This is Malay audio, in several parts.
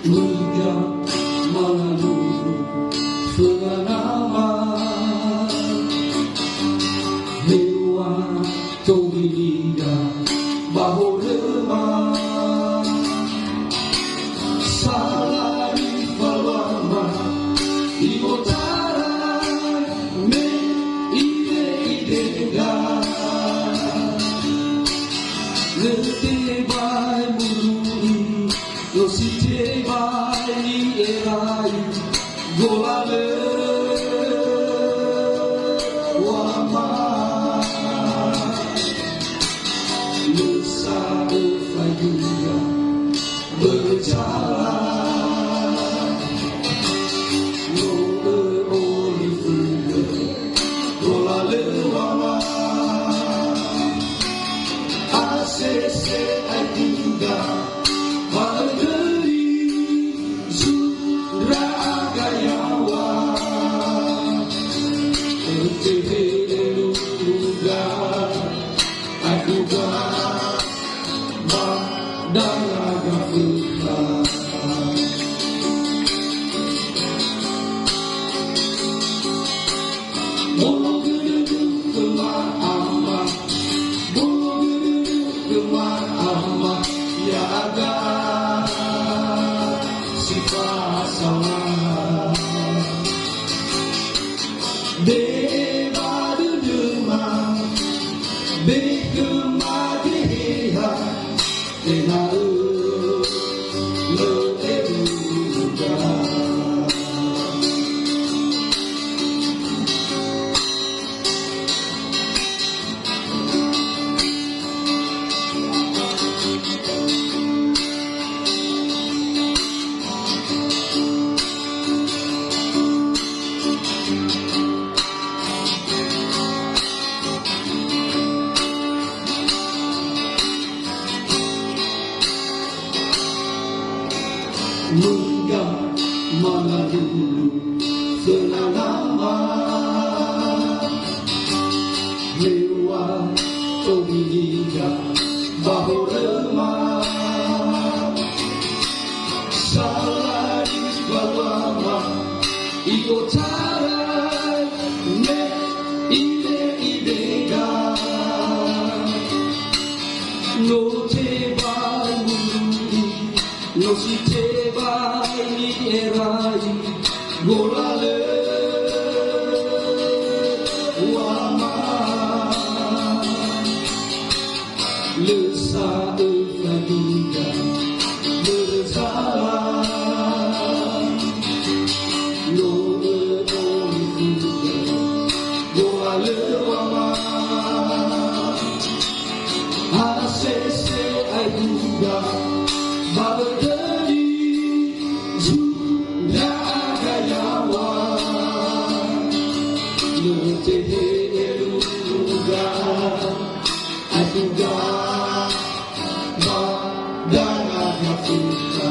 Muda melalu selama lewat Tomilia bahu lemah salah di palama ibotara me ide Letebai mului, Lositebai erai, Golale wama, Lesa fayuya berjalan, Loe olifuya, Golale wama. Sese atinga Magari Zura agayawa Tehe eluga Akuga Badalaga fuka Molo gededu kemana Gemar amat yaga sifat salah Deva demam Bekemar deha Tena leeruga Menggam mana dulu senang nama lewat Tomilia bahu lemah salah di bawah ibotara me ide no te No si te vai mi erai golale wama lesa fadiga berjalan no golale wama asese aduga Babadari Zura agayawa Letehe eluga Aduga Badalaga fuka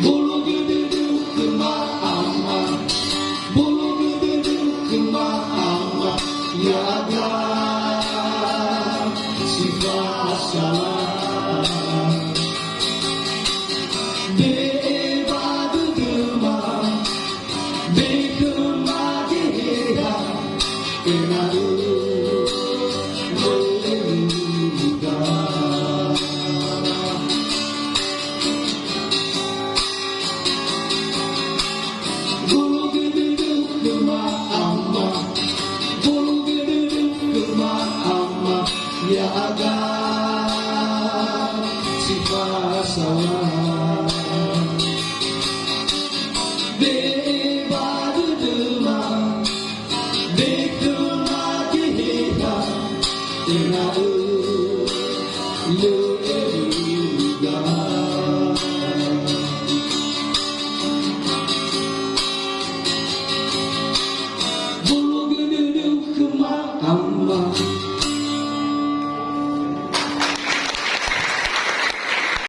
Bolo gededu kemana Bolo gededu kemana Yaga sifat salah Deva demam Bekemar deha Tena leeruga Bolo gededu kemana Bolo gededu kemana Yaga sifat salah Deva demam Bekemar deha Tena